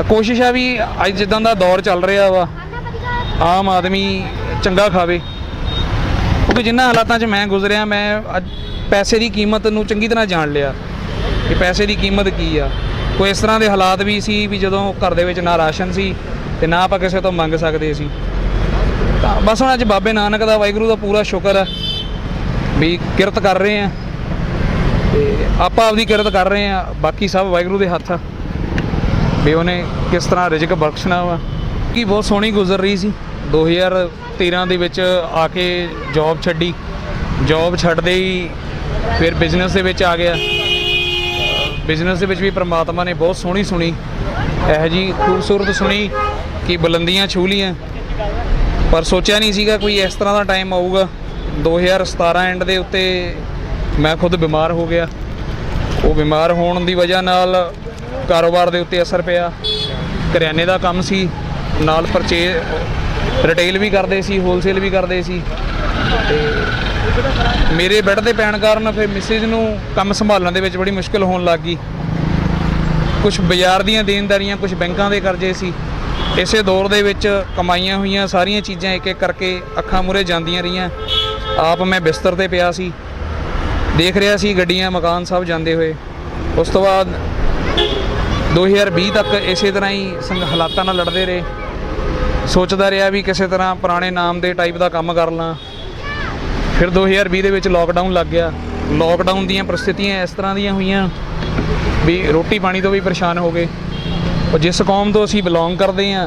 कोशिश है भी अज जिद्दां दा दौर चल रहा वा आम आदमी चंगा खावे, क्योंकि जिन्हां हालातां 'च मैं गुजरिया मैं अज पैसे की कीमत नूं चंगी तरह जान लिया कि पैसे की कीमत की आ। कोई इस तरह के हालात भी सी भी जदों घर दे विच ना राशन सी ते ना आपां किसे तो मंग सकदे सी। तां बस हुण अज बाबे नानक दा वाहिगुरू दा पूरा शुक्र है भी किरत कर रहे हैं ते आपां आपदी किरत कर रहे हैं, बाकी सब वाहिगुरू दे हत्थ भी उन्हें किस तरह रिजक बख्शना वा। कि बहुत सोहनी गुजर रही सी 2013 ਦੇ ਵਿੱਚ आ के जॉब छड्डी, जॉब छड्डदे ही फिर बिजनेस ਦੇ ਵਿੱਚ आ गया। बिजनेस ਦੇ ਵਿੱਚ भी परमात्मा ने बहुत सोहनी सुनी यह जी खूबसूरत सुनी कि बुलंदियां छू लीआं, पर सोचा नहीं सीगा कोई इस तरह का टाइम आऊगा। 2017 एंड के उत्ते मैं खुद बीमार हो गया। वो बीमार होने की वजह नाल कारोबार के उत्ते असर पिया। करियाने का काम सी, नाल परचेज रिटेल भी करते सी, होलसेल भी करते सी। मेरे बैड के पैण कारण फिर मिसिज नूं काम संभालण दे विच बड़ी मुश्किल होने लग गई। कुछ बाजार दीयां देनदारियां, कुछ बैंकां दे करजे सी। इसे दौर दे विच कमाईयां हुईयां सारियां चीज़ां एक एक करके अखां मूहरे जांदियां रहियां। आप मैं बिस्तर ते पिया सी, देख रहा सी गड्डियां मकान सब जाते हुए। उस तो बाद 2020 तक इस तरह ही हालातों नाल लड़ते रहे। सोचता रहा भी किसी तरह पुराने नाम के टाइप का काम कर ला। फिर 2020 दे विच लॉकडाउन लग गया। लॉकडाउन दीयां परिस्थितियां इस तरह दीयां हुईयां भी रोटी पानी तो भी परेशान हो गए। और जिस कौम तो असीं बिलोंग करते हैं,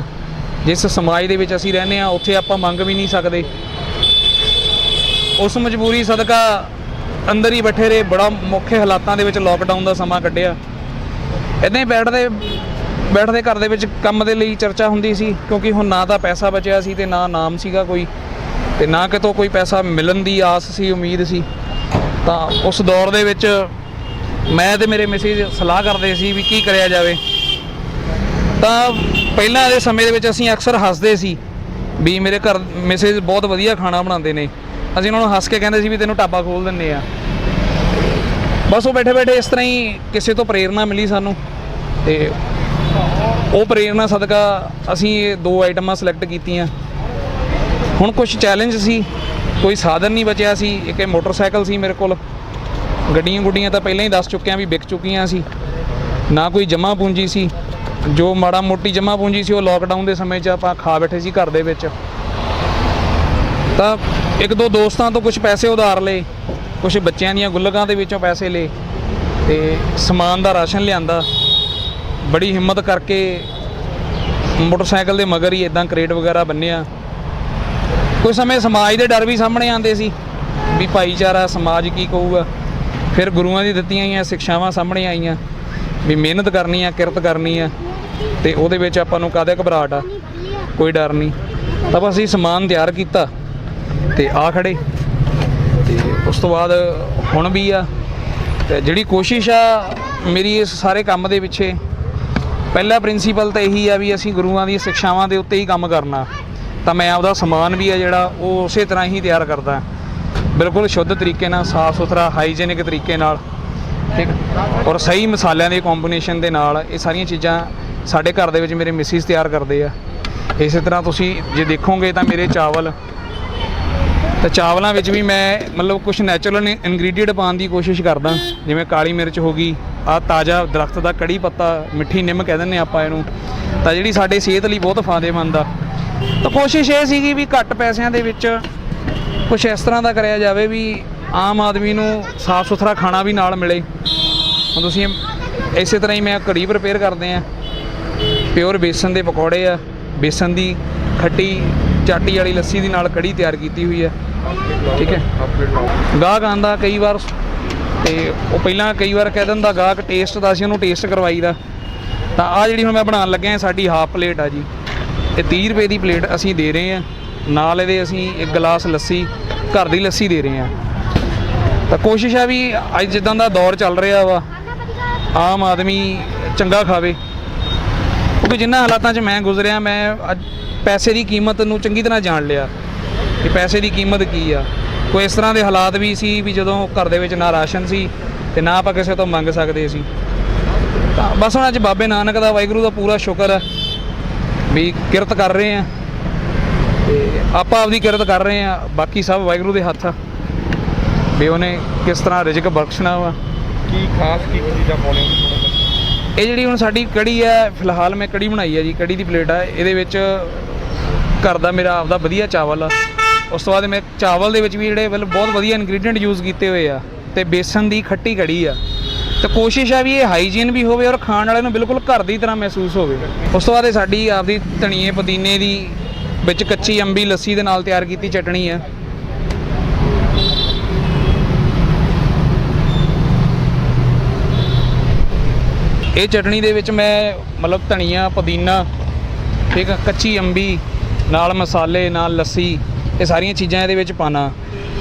जिस समाज दे विच असीं रहने हैं, उत्थे आपां मंग भी नहीं सकते। उस मजबूरी सदका अंदर ही बैठे रहे, बड़ा मुख्य हालातों के विच लॉकडाउन का समा कढ़िया। इदां ही बैठते घर दे विच काम दे लई चर्चा हुंदी सी, क्योंकि हुण ना तां पैसा बचिया सी ते ना नाम सीगा कोई, ते ना कितों कोई पैसा मिलन की आस सी, उम्मीद सी। तां उस दौर दे विच मैं ते मेरे मिसिज सलाह करते सी भी की करिया जावे। तां पहिलां दे समय दे विच असीं अक्सर हੱਸਦੇ सी भी मेरे घर मिसिज बहुत वधिया खाना बनाते हैं। ਅਸੀਂ ਉਹਨਾਂ ਨੂੰ ਹੱਸ ਕੇ ਕਹਿੰਦੇ ਸੀ ਵੀ ਤੈਨੂੰ ਢਾਬਾ ਖੋਲ ਦਿੰਦੇ ਆ। ਬਸ ਉਹ ਬੈਠੇ ਬੈਠੇ ਇਸ ਤਰ੍ਹਾਂ ਹੀ ਕਿਸੇ ਤੋਂ ਪ੍ਰੇਰਨਾ ਮਿਲੀ ਸਾਨੂੰ, ਤੇ ਉਹ ਪ੍ਰੇਰਨਾ ਸਦਕਾ ਅਸੀਂ ਇਹ 2 ਆਈਟਮਾਂ ਸਿਲੈਕਟ ਕੀਤੀਆਂ। ਹੁਣ ਕੁਝ ਚੈਲੰਜ ਸੀ, ਕੋਈ ਸਾਧਨ ਨਹੀਂ ਬਚਿਆ ਸੀ। ਇੱਕ ਮੋਟਰਸਾਈਕਲ ਸੀ ਮੇਰੇ ਕੋਲ, ਗੱਡੀਆਂ ਗੁੱਡੀਆਂ ਤਾਂ ਪਹਿਲਾਂ ਹੀ ਦੱਸ ਚੁੱਕਿਆ ਵੀ ਵਿਕ ਚੁੱਕੀਆਂ ਸੀ। ਨਾ ਕੋਈ ਜਮ੍ਹਾਂ ਪੂੰਜੀ ਸੀ, ਜੋ ਮਾੜਾ ਮੋਟੀ ਜਮ੍ਹਾਂ ਪੂੰਜੀ ਸੀ ਉਹ ਲੋਕਡਾਊਨ ਦੇ ਸਮੇਂ 'ਚ ਆਪਾਂ ਖਾ ਬੈਠੇ ਸੀ ਘਰ ਦੇ ਵਿੱਚ। ਤਾਂ एक दो दोस्तों तो कुछ पैसे उधार ले, कुछ बच्चों दी गुल्लकां दे विचों पैसे ले, ते समान दा राशन लियांदा। बड़ी हिम्मत करके मोटरसाइकिल दे मगर ही इदां करेट वगैरह बन्निया। कुछ समय समाज दे डर भी सामने आते सी भी भाईचारा समाज की कहूगा। फिर गुरुआं दी दित्तियां होईयां सिक्षावां सामने आईयां भी मेहनत करनी है, किरत करनी है, ते उहदे विच आपां नूं काहदा घबराहट आ, कोई डर नहीं। तां असीं समान तैयार कीता ਤੇ ਆ ਖੜੇ। ਤੇ ਉਸ ਤੋਂ ਬਾਅਦ ਹੁਣ ਵੀ ਆ ਤੇ ਜਿਹੜੀ ਕੋਸ਼ਿਸ਼ ਆ ਮੇਰੀ ਇਸ ਸਾਰੇ ਕੰਮ ਦੇ ਪਿੱਛੇ ਪਹਿਲਾ ਪ੍ਰਿੰਸੀਪਲ ਤਾਂ ਇਹੀ ਆ ਵੀ ਅਸੀਂ ਗੁਰੂਆਂ ਦੀਆਂ ਸਿੱਖਿਆਵਾਂ ਦੇ ਉੱਤੇ ਹੀ ਕੰਮ ਕਰਨਾ। ਤਾਂ ਮੈਂ ਆਪਦਾ ਸਮਾਨ ਵੀ ਆ ਜਿਹੜਾ ਉਹ ਉਸੇ ਤਰ੍ਹਾਂ ਹੀ ਤਿਆਰ ਕਰਦਾ, ਬਿਲਕੁਲ ਸ਼ੁੱਧ ਤਰੀਕੇ ਨਾਲ, ਸਾਫ਼ ਸੁਥਰਾ, ਹਾਈਜੀਨਿਕ ਤਰੀਕੇ ਨਾਲ, ਠੀਕ, ਔਰ ਸਹੀ ਮਸਾਲਿਆਂ ਦੇ ਕੰਬੀਨੇਸ਼ਨ ਦੇ ਨਾਲ। ਇਹ ਸਾਰੀਆਂ ਚੀਜ਼ਾਂ ਸਾਡੇ ਘਰ ਦੇ ਵਿੱਚ ਮੇਰੇ ਮਿਸਿਸ ਤਿਆਰ ਕਰਦੇ ਆ। ਇਸੇ ਤਰ੍ਹਾਂ ਤੁਸੀਂ ਜੇ ਦੇਖੋਗੇ ਤਾਂ ਮੇਰੇ ਚਾਵਲ, तो चावलों में भी मैं मतलब कुछ नैचुरल इनग्रीडियंट पाने की कोशिश करदा, जिवें काली मिर्च हो गई, आ ताज़ा दरख्त का कड़ी पत्ता, मिठी निम कह दें आपां इहनूं, तां जिहड़ी साडे सेहत लई बहुत फायदेमंद आ। तो कोशिश ये सीगी भी घੱਟ पैसिਆਂ ਦੇ ਵਿੱਚ कुछ इस तरह का कराया जाए भी आम आदमी नूं साफ सुथरा खाना भी नाल मिले। हुण तुसीं इस तरह ही मैं कड़ी प्रिपेयर करदे आ, प्योर बेसन के पकौड़े आ, बेसन की खट्टी चाटी वाली लस्सी दी नाल कड़ी तैयार की हुई है, ठीक है। गाहक आंदा कई बार तो वो पहला कई बार कह दिंदा गाहक टेस्ट का, असीं उहनूं टेस्ट करवाई दा। तो आ जिहड़ी हुण मैं बनाउण लग्या साडी हाफ प्लेट आ जी, ये 30 रुपए की प्लेट असीं दे रहे हैं। नाल इहदे असीं एक गिलास लस्सी, घर की लस्सी दे रहे हैं। तो कोशिश है भी अज जिद्दां दा दौर चल रहा वा आम आदमी चंगा खावे, क्योंकि जिन्हां हालातां 'च मैं गुजरिया मैं अज पैसे की कीमत नूं चंगी तरह जान लिया कि पैसे की कीमत की आ। कोई इस तरह के हालात भी सी भी जदों घर दे विच ना राशन सी ते ना आपां किसे तो मंग सकदे सी। ਤਾਂ ਬਸ ਹੁਣ ਅੱਜ ਬਾਬੇ ਨਾਨਕ ਦਾ ਵਾਹਿਗੁਰੂ ਦਾ ਪੂਰਾ ਸ਼ੁਕਰ ਹੈ ਵੀ ਕਿਰਤ ਕਰ ਰਹੇ ਹਾਂ ਤੇ ਆਪਾਂ ਆਪਦੀ ਕਿਰਤ ਕਰ ਰਹੇ ਹਾਂ, ਬਾਕੀ ਸਭ ਵਾਹਿਗੁਰੂ ਦੇ ਹੱਥ ਆ ਵੀ ਉਹਨੇ ਕਿਸ ਤਰ੍ਹਾਂ ਰਿਜ਼ਕ ਬਖਸ਼ਣਾ ਵਾ। ਕੀ ਖਾਸ ਕੀ ਚੀਜ਼ਾਂ ਪਾਉਣੇ? ਇਹ ਜਿਹੜੀ ਹੁਣ ਸਾਡੀ ਕੜੀ ਹੈ, ਫਿਲਹਾਲ ਮੈਂ ਕੜੀ ਬਣਾਈ ਹੈ ਜੀ, ਕੜੀ ਦੀ ਪਲੇਟ ਆ। ਇਹਦੇ ਵਿੱਚ ਘਰ ਦਾ ਮੇਰਾ ਆਪਦਾ ਵਧੀਆ ਚਾਵਲ ਆ, ਉਸ ਤੋਂ ਬਾਅਦ ਮੈਂ ਚਾਵਲ ਦੇ ਵਿੱਚ ਵੀ ਜਿਹੜੇ ਮਤਲਬ ਬਹੁਤ ਵਧੀਆ ਇਨਗਰੀਡੀਐਂਟ ਯੂਜ਼ ਕੀਤੇ ਹੋਏ ਆ, ਅਤੇ ਬੇਸਣ ਦੀ ਖੱਟੀ ਕੜੀ ਆ। ਤੇ ਕੋਸ਼ਿਸ਼ ਆ ਵੀ ਇਹ ਹਾਈਜੀਨ ਵੀ ਹੋਵੇ ਔਰ ਖਾਣ ਵਾਲੇ ਨੂੰ ਬਿਲਕੁਲ ਘਰ ਦੀ ਤਰ੍ਹਾਂ ਮਹਿਸੂਸ ਹੋਵੇ। ਉਸ ਤੋਂ ਬਾਅਦ ਇਹ ਸਾਡੀ ਆਪਦੀ ਧਨੀਏ ਪੁਦੀਨੇ ਦੀ ਵਿੱਚ ਕੱਚੀ ਅੰਬੀ ਲੱਸੀ ਦੇ ਨਾਲ ਤਿਆਰ ਕੀਤੀ ਚਟਣੀ ਆ। ਇਹ ਚਟਣੀ ਦੇ ਵਿੱਚ ਮੈਂ ਮਤਲਬ ਧਨੀਆ ਪੁਦੀਨਾ, ਠੀਕ ਆ, ਕੱਚੀ ਅੰਬੀ ਨਾਲ ਮਸਾਲੇ ਨਾਲ ਲੱਸੀ, ਇਹ ਸਾਰੀਆਂ ਚੀਜ਼ਾਂ ਇਹਦੇ ਵਿੱਚ ਪਾਣਾ।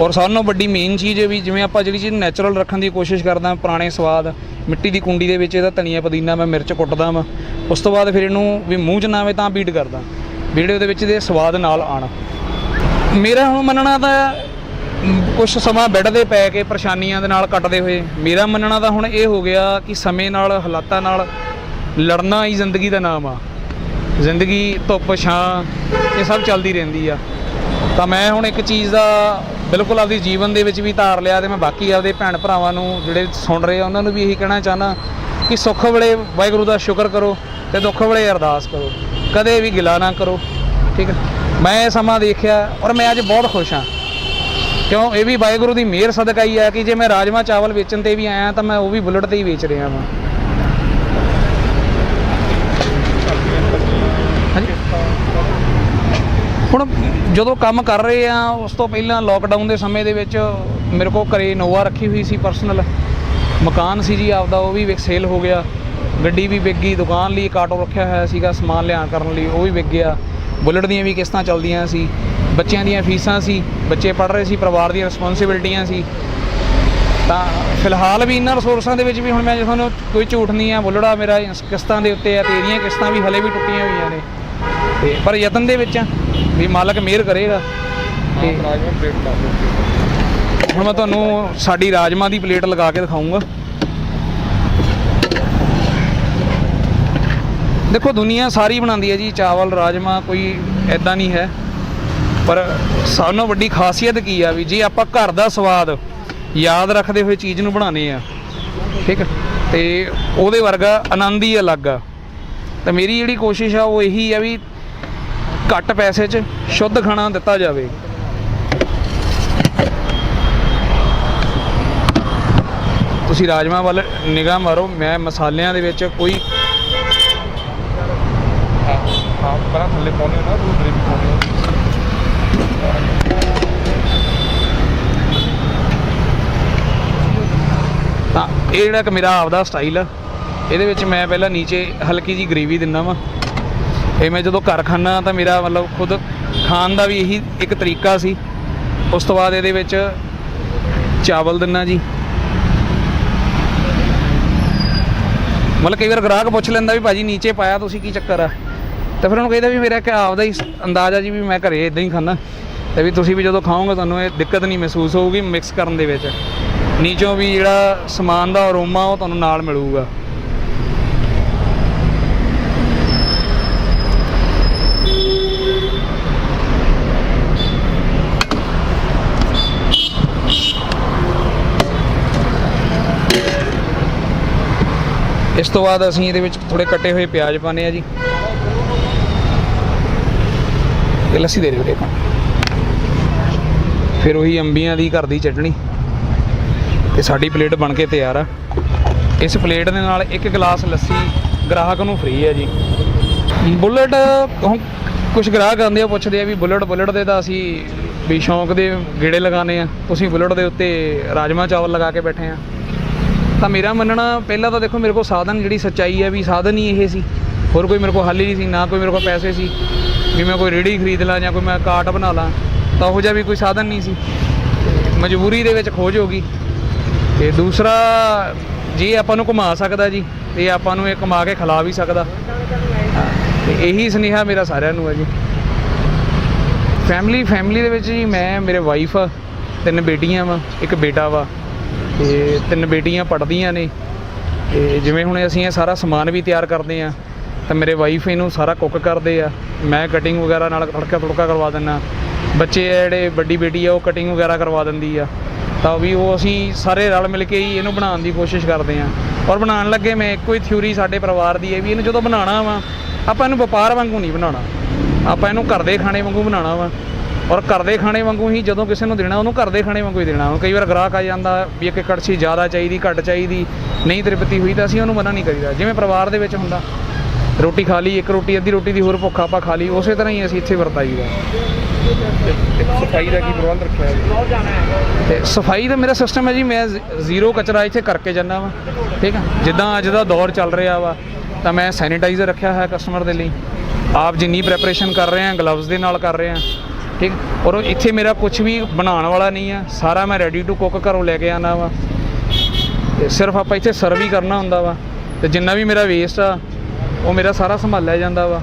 ਔਰ ਸਾਰਿਆਂ ਨਾਲੋਂ ਵੱਡੀ ਮੇਨ ਚੀਜ਼ ਵੀ ਜਿਵੇਂ ਆਪਾਂ ਜਿਹੜੀ ਚੀਜ਼ ਨੈਚੁਰਲ ਰੱਖਣ ਦੀ ਕੋਸ਼ਿਸ਼ ਕਰਦਾ, ਪੁਰਾਣੇ ਸਵਾਦ, ਮਿੱਟੀ ਦੀ ਕੁੰਡੀ ਦੇ ਵਿੱਚ ਇਹਦਾ ਧਨੀਆ ਪੁਦੀਨਾ ਮੈਂ ਮਿਰਚ ਕੁੱਟਦਾ ਵਾ। ਉਸ ਤੋਂ ਬਾਅਦ ਫਿਰ ਇਹਨੂੰ ਵੀ ਮੂੰਹ 'ਚ ਨਾ ਆਵੇ ਤਾਂ ਬੀਟ ਕਰਦਾ, ਜਿਹੜੇ ਉਹਦੇ ਵਿੱਚ ਦੇ ਸਵਾਦ ਨਾਲ ਆਉਣ। ਮੇਰਾ ਹੁਣ ਮੰਨਣਾ ਤਾਂ ਕੁਛ ਸਮਾਂ ਬੈੱਡ 'ਤੇ ਪੈ ਕੇ ਪਰੇਸ਼ਾਨੀਆਂ ਦੇ ਨਾਲ ਕੱਟਦੇ ਹੋਏ, ਮੇਰਾ ਮੰਨਣਾ ਤਾਂ ਹੁਣ ਇਹ ਹੋ ਗਿਆ ਕਿ ਸਮੇਂ ਨਾਲ, ਹਾਲਾਤਾਂ ਨਾਲ ਲੜਨਾ ਹੀ ਜ਼ਿੰਦਗੀ ਦਾ ਨਾਮ ਆ। ਜ਼ਿੰਦਗੀ ਧੁੱਪ ਛਾਂ ਇਹ ਸਭ ਚੱਲਦੀ ਰਹਿੰਦੀ ਆ। ਤਾਂ ਮੈਂ ਹੁਣ ਇੱਕ ਚੀਜ਼ ਦਾ ਬਿਲਕੁਲ ਆਪਦੀ ਜੀਵਨ ਦੇ ਵਿੱਚ ਵੀ ਧਾਰ ਲਿਆ, ਅਤੇ ਮੈਂ ਬਾਕੀ ਆਪਦੇ ਭੈਣ ਭਰਾਵਾਂ ਨੂੰ ਜਿਹੜੇ ਸੁਣ ਰਹੇ ਆ ਉਹਨਾਂ ਨੂੰ ਵੀ ਇਹੀ ਕਹਿਣਾ ਚਾਹੁੰਦਾ ਕਿ ਸੁੱਖ ਵੇਲੇ ਵਾਹਿਗੁਰੂ ਦਾ ਸ਼ੁਕਰ ਕਰੋ ਅਤੇ ਦੁੱਖ ਵੇਲੇ ਅਰਦਾਸ ਕਰੋ, ਕਦੇ ਵੀ ਗਿਲਾ ਨਾ ਕਰੋ, ਠੀਕ ਹੈ। ਮੈਂ ਇਹ ਸਮਾਂ ਦੇਖਿਆ ਔਰ ਮੈਂ ਅੱਜ ਬਹੁਤ ਖੁਸ਼ ਹਾਂ, ਕਿਉਂ? ਇਹ ਵੀ ਵਾਹਿਗੁਰੂ ਦੀ ਮਿਹਰ ਸਦਕਾ ਹੀ ਹੈ ਕਿ ਜੇ ਮੈਂ ਰਾਜਮਾ ਚਾਵਲ ਵੇਚਣ 'ਤੇ ਵੀ ਆਇਆ ਤਾਂ ਮੈਂ ਉਹ ਵੀ ਬੁਲਟ 'ਤੇ ਹੀ ਵੇਚ ਰਿਹਾ ਵਾਂ। ਹੁਣ ਜਦੋਂ ਕੰਮ ਕਰ ਰਹੇ ਆ, ਉਸ ਤੋਂ ਪਹਿਲਾਂ ਲੋਕਡਾਊਨ ਦੇ ਸਮੇਂ ਦੇ ਵਿੱਚ ਮੇਰੇ ਕੋਲ ਘਰੇ ਇਨੋਵਾ ਰੱਖੀ ਹੋਈ ਸੀ, ਪਰਸਨਲ ਮਕਾਨ ਸੀ ਜੀ ਆਪਦਾ, ਉਹ ਵੀ ਸੇਲ ਹੋ ਗਿਆ। ਗੱਡੀ ਵੀ ਵਿਕ ਗਈ, ਦੁਕਾਨ ਲਈ ਇੱਕ ਆਟੋ ਰੱਖਿਆ ਹੋਇਆ ਸੀਗਾ ਸਮਾਨ ਲਿਆਉਣ ਕਰਨ ਲਈ, ਉਹ ਵੀ ਵਿਕ ਗਿਆ। ਬੁਲਟ ਦੀਆਂ ਵੀ ਕਿਸ਼ਤਾਂ ਚੱਲਦੀਆਂ ਸੀ, ਬੱਚਿਆਂ ਦੀਆਂ ਫੀਸਾਂ ਸੀ, ਬੱਚੇ ਪੜ੍ਹ ਰਹੇ ਸੀ, ਪਰਿਵਾਰ ਦੀਆਂ ਰਿਸਪੌਂਸਿਬਿਲਟੀਆਂ ਸੀ। ਤਾਂ ਫਿਲਹਾਲ ਵੀ ਇਹਨਾਂ ਰਿਸੋਰਸਾਂ ਦੇ ਵਿੱਚ ਵੀ ਹੁਣ ਮੈਂ ਜੇ ਤੁਹਾਨੂੰ ਕੋਈ ਝੂਠ ਨਹੀਂ ਆ, ਬੁਲੜਾ ਮੇਰਾ ਕਿਸ਼ਤਾਂ ਦੇ ਉੱਤੇ ਆ, ਅਤੇ ਇਹਦੀਆਂ ਕਿਸ਼ਤਾਂ ਵੀ ਹਲੇ ਵੀ ਟੁੱਟੀਆਂ ਹੋਈਆਂ ਨੇ, ਅਤੇ ਪਰ ਯਤਨ ਦੇ ਵਿੱਚ ਆ ਵੀ ਮਾਲਕ ਮਿਹਰ ਕਰੇਗਾ। ਅਤੇ ਹੁਣ ਮੈਂ ਤੁਹਾਨੂੰ ਸਾਡੀ ਰਾਜਮਾਂ ਦੀ ਪਲੇਟ ਲਗਾ ਕੇ ਦਿਖਾਊਂਗਾ। ਦੇਖੋ ਦੁਨੀਆ ਸਾਰੀ ਬਣਾਉਂਦੀ ਹੈ ਜੀ ਚਾਵਲ ਰਾਜਮਾ, ਕੋਈ ਇੱਦਾਂ ਨਹੀਂ ਹੈ, ਪਰ ਸਭ ਨਾਲੋਂ ਵੱਡੀ ਖਾਸੀਅਤ ਕੀ ਆ ਵੀ ਜੇ ਆਪਾਂ ਘਰ ਦਾ ਸਵਾਦ ਯਾਦ ਰੱਖਦੇ ਹੋਏ ਚੀਜ਼ ਨੂੰ ਬਣਾਉਂਦੇ ਆ, ਠੀਕ, ਅਤੇ ਉਹਦੇ ਵਰਗਾ ਆਨੰਦ ਹੀ ਅਲੱਗ ਆ। ਤਾਂ ਮੇਰੀ ਜਿਹੜੀ ਕੋਸ਼ਿਸ਼ ਆ ਉਹ ਇਹੀ ਆ ਵੀ ਘੱਟ ਪੈਸੇ 'ਚ ਸ਼ੁੱਧ ਖਾਣਾ ਦਿੱਤਾ ਜਾਵੇ। ਤੁਸੀਂ ਰਾਜਮਾ ਵੱਲ ਨਿਗਾਹ ਮਾਰੋ, ਮੈਂ ਮਸਾਲਿਆਂ ਦੇ ਵਿੱਚ ਕੋਈ ਪਹਿਲਾਂ ਥੱਲੇ ਪਾਉਣੇ ਨਾ, ਦੂਸਰੇ ਵੀ ਪਾਉਣੇ। ਤਾਂ ਇਹ ਜਿਹੜਾ ਕਿ ਮੇਰਾ ਆਪਦਾ ਸਟਾਈਲ ਆ, ਇਹਦੇ ਵਿੱਚ ਮੈਂ ਪਹਿਲਾਂ ਨੀਚੇ ਹਲਕੀ ਜਿਹੀ ਗ੍ਰੇਵੀ ਦਿੰਦਾ ਵਾਂ। ਇਹ ਮੈਂ ਜਦੋਂ ਘਰ ਖਾਂਦਾ ਤਾਂ ਮੇਰਾ ਮਤਲਬ ਖੁਦ ਖਾਣ ਦਾ ਵੀ ਇਹੀ ਇੱਕ ਤਰੀਕਾ ਸੀ। ਉਸ ਤੋਂ ਬਾਅਦ ਇਹਦੇ ਵਿੱਚ ਚਾਵਲ ਦਿੰਦਾ ਜੀ। ਮਤਲਬ ਕਈ ਵਾਰ ਗ੍ਰਾਹਕ ਪੁੱਛ ਲੈਂਦਾ ਵੀ ਭਾਜੀ ਨੀਚੇ ਪਾਇਆ ਤੁਸੀਂ, ਕੀ ਚੱਕਰ ਆ? ਤਾਂ ਫਿਰ ਉਹਨੂੰ ਕਹਿੰਦਾ ਵੀ ਮੇਰਾ ਇੱਕ ਆਪਦਾ ਹੀ ਅੰਦਾਜ਼ਾ ਜੀ ਵੀ ਮੈਂ ਘਰੇ ਇੱਦਾਂ ਹੀ ਖਾਂਦਾ, ਅਤੇ ਵੀ ਤੁਸੀਂ ਵੀ ਜਦੋਂ ਖਾਓਗੇ ਤੁਹਾਨੂੰ ਇਹ ਦਿੱਕਤ ਨਹੀਂ ਮਹਿਸੂਸ ਹੋਊਗੀ ਮਿਕਸ ਕਰਨ ਦੇ ਵਿੱਚ। ਨੀਚੋਂ ਵੀ ਜਿਹੜਾ ਸਮਾਨ ਦਾ ਅਰੋਮਾ ਉਹ ਤੁਹਾਨੂੰ ਨਾਲ ਮਿਲੂਗਾ। ਇਸ ਤੋਂ ਬਾਅਦ ਅਸੀਂ ਇਹਦੇ ਵਿੱਚ ਥੋੜ੍ਹੇ ਕੱਟੇ ਹੋਏ ਪਿਆਜ਼ ਪਾਉਂਦੇ ਆ ਜੀ। ਇਹ ਲੱਸੀ ਦੇ ਦਿਓ ਬੇਟਾ। ਫਿਰ ਉਹੀ ਅੰਬੀਆਂ ਦੀ ਘਰ ਦੀ ਚਟਣੀ, ਤੇ ਸਾਡੀ ਪਲੇਟ ਬਣ ਕੇ ਤਿਆਰ ਆ। ਇਸ ਪਲੇਟ ਦੇ ਨਾਲ 1 ਗਲਾਸ ਲੱਸੀ ਗ੍ਰਾਹਕ ਨੂੰ ਫ੍ਰੀ ਹੈ ਜੀ। ਬੁਲਟ ਹੁਣ ਕੁਝ ਗ੍ਰਾਹਕ ਆਉਂਦੇ ਆ ਪੁੱਛਦੇ ਆ ਵੀ ਬੁਲਟ ਦੇ ਤਾਂ ਅਸੀਂ ਵੀ ਸ਼ੌਂਕ ਦੇ ਗੇੜੇ ਲਗਾਉਂਦੇ ਆ, ਤੁਸੀਂ ਬੁਲਟ ਦੇ ਉੱਤੇ ਰਾਜਮਾ ਚਾਵਲ ਲਗਾ ਕੇ ਬੈਠੇ ਆ। ਤਾਂ ਮੇਰਾ ਮੰਨਣਾ ਪਹਿਲਾਂ ਤਾਂ ਦੇਖੋ ਮੇਰੇ ਕੋਲ ਸਾਧਨ, ਜਿਹੜੀ ਸੱਚਾਈ ਹੈ ਵੀ ਸਾਧਨ ਹੀ ਇਹ ਸੀ, ਹੋਰ ਕੋਈ ਮੇਰੇ ਕੋਲ ਹੱਲ ਹੀ ਨਹੀਂ ਸੀ। ਨਾ ਕੋਈ ਮੇਰੇ ਕੋਲ ਪੈਸੇ ਸੀ ਵੀ ਮੈਂ ਕੋਈ ਰੇਹੜੀ ਖਰੀਦ ਲਾਂ ਜਾਂ ਕੋਈ ਮੈਂ ਕਾਰਟ ਬਣਾ ਲਾਂ, ਤਾਂ ਉਹੋ ਜਿਹਾ ਵੀ ਕੋਈ ਸਾਧਨ ਨਹੀਂ ਸੀ। ਮਜਬੂਰੀ ਦੇ ਵਿੱਚ ਖੋਜ ਹੋ ਗਈ। ਅਤੇ ਦੂਸਰਾ, ਜੇ ਆਪਾਂ ਨੂੰ ਘੁਮਾ ਸਕਦਾ ਜੀ, ਅਤੇ ਆਪਾਂ ਨੂੰ ਇਹ ਕਮਾ ਕੇ ਖਿਲਾ ਵੀ ਸਕਦਾ। ਅਤੇ ਇਹੀ ਸੁਨੇਹਾ ਮੇਰਾ ਸਾਰਿਆਂ ਨੂੰ ਹੈ ਜੀ। ਫੈਮਿਲੀ ਦੇ ਵਿੱਚ ਜੀ ਮੈਂ, ਮੇਰੇ ਵਾਈਫ ਆ, 3 ਬੇਟੀਆਂ ਵਾ, 1 ਬੇਟਾ ਵਾ, ਅਤੇ 3 ਬੇਟੀਆਂ ਪੜ੍ਹਦੀਆਂ ਨੇ। ਤੇ ਜਿਵੇਂ ਹੁਣ ਅਸੀਂ ਇਹ ਸਾਰਾ ਸਮਾਨ ਵੀ ਤਿਆਰ ਕਰਦੇ ਆ ਤਾਂ ਮੇਰੇ ਵਾਈਫ ਇਹਨੂੰ ਸਾਰਾ ਕੁੱਕ ਕਰਦੇ ਆ, ਮੈਂ ਕਟਿੰਗ ਵਗੈਰਾ ਨਾਲ ਤੜਕਾ ਕਰਵਾ ਦਿੰਦਾ। ਬੱਚੇ ਆ ਜਿਹੜੇ, ਵੱਡੀ ਬੇਟੀ ਆ ਉਹ ਕਟਿੰਗ ਵਗੈਰਾ ਕਰਵਾ ਦਿੰਦੀ ਆ। ਤਾਂ ਵੀ ਉਹ ਅਸੀਂ ਸਾਰੇ ਰਲ ਮਿਲ ਕੇ ਹੀ ਇਹਨੂੰ ਬਣਾਉਣ ਦੀ ਕੋਸ਼ਿਸ਼ ਕਰਦੇ ਆ। ਔਰ ਬਣਾਉਣ ਲੱਗੇ ਮੈਂ ਇੱਕੋ ਹੀ ਥਿਊਰੀ ਸਾਡੇ ਪਰਿਵਾਰ ਦੀ ਹੈ ਵੀ ਇਹਨੂੰ ਜਦੋਂ ਬਣਾਉਣਾ ਵਾ ਆਪਾਂ ਇਹਨੂੰ ਵਪਾਰ ਵਾਂਗੂ ਨਹੀਂ ਬਣਾਉਣਾ, ਆਪਾਂ ਇਹਨੂੰ ਘਰ ਦੇ ਖਾਣੇ ਵਾਂਗੂ ਬਣਾਉਣਾ ਵਾ। ਔਰ ਘਰ ਦੇ ਖਾਣੇ ਵਾਂਗੂ ਹੀ ਜਦੋਂ ਕਿਸੇ ਨੂੰ ਦੇਣਾ ਉਹਨੂੰ ਘਰ ਦੇ ਖਾਣੇ ਵਾਂਗੂ ਹੀ ਦੇਣਾ। ਹੁਣ ਕਈ ਵਾਰ ਗ੍ਰਾਹਕ ਆ ਜਾਂਦਾ ਵੀ ਇੱਕ ਕੜਛੀ ਜ਼ਿਆਦਾ ਚਾਹੀਦੀ, ਘੱਟ ਚਾਹੀਦੀ, ਨਹੀਂ ਤ੍ਰਿਪਤੀ ਹੋਈ ਤਾਂ ਅਸੀਂ ਉਹਨੂੰ ਮਨਾ ਨਹੀਂ ਕਰੀਦਾ। ਜਿਵੇਂ ਪਰਿਵਾਰ ਦੇ ਵਿੱਚ ਹੁੰਦਾ, ਰੋਟੀ ਖਾ ਲਈ, ਇੱਕ ਰੋਟੀ ਅੱਧੀ ਰੋਟੀ ਦੀ ਹੋਰ ਭੁੱਖ ਆਪਾਂ ਖਾ ਲਈ, ਉਸੇ ਤਰ੍ਹਾਂ ਹੀ ਅਸੀਂ ਇੱਥੇ ਵਰਤਾਈਦਾ। ਸਫਾਈ ਦਾ ਕੀ ਪ੍ਰਬੰਧ ਰੱਖਿਆ ਹੈ? ਤੇ ਸਫਾਈ ਦਾ ਮੇਰਾ ਸਿਸਟਮ ਹੈ ਜੀ, ਮੈਂ ਜ਼ੀਰੋ ਕਚਰਾ ਇੱਥੇ ਕਰਕੇ ਜਾਂਦਾ ਵਾ। ਠੀਕ ਆ, ਜਿੱਦਾਂ ਅੱਜ ਦਾ ਦੌਰ ਚੱਲ ਰਿਹਾ ਵਾ ਤਾਂ ਮੈਂ ਸੈਨੀਟਾਈਜ਼ਰ ਰੱਖਿਆ ਹੈ ਕਸਟਮਰ ਦੇ ਲਈ। ਆਪ ਜਿੰਨੀ ਪ੍ਰੈਪਰੇਸ਼ਨ ਕਰ ਰਹੇ ਹਾਂ ਗਲਵਜ਼ ਦੇ ਨਾਲ ਕਰ ਰਹੇ ਹਾਂ। ਠੀਕ, ਔਰ ਇੱਥੇ ਮੇਰਾ ਕੁਝ ਵੀ ਬਣਾਉਣ ਵਾਲਾ ਨਹੀਂ ਆ, ਸਾਰਾ ਮੈਂ ਰੈਡੀ ਟੂ ਕੁੱਕ ਘਰੋਂ ਲੈ ਕੇ ਆਉਣਾ ਵਾ। ਤੇ ਸਿਰਫ ਆਪਾਂ ਇੱਥੇ ਸਰਵ ਹੀ ਕਰਨਾ ਹੁੰਦਾ ਵਾ। ਤੇ ਜਿੰਨਾ ਵੀ ਮੇਰਾ ਵੇਸਟ ਆ ਉਹ ਮੇਰਾ ਸਾਰਾ ਸੰਭਾਲਿਆ ਜਾਂਦਾ ਵਾ।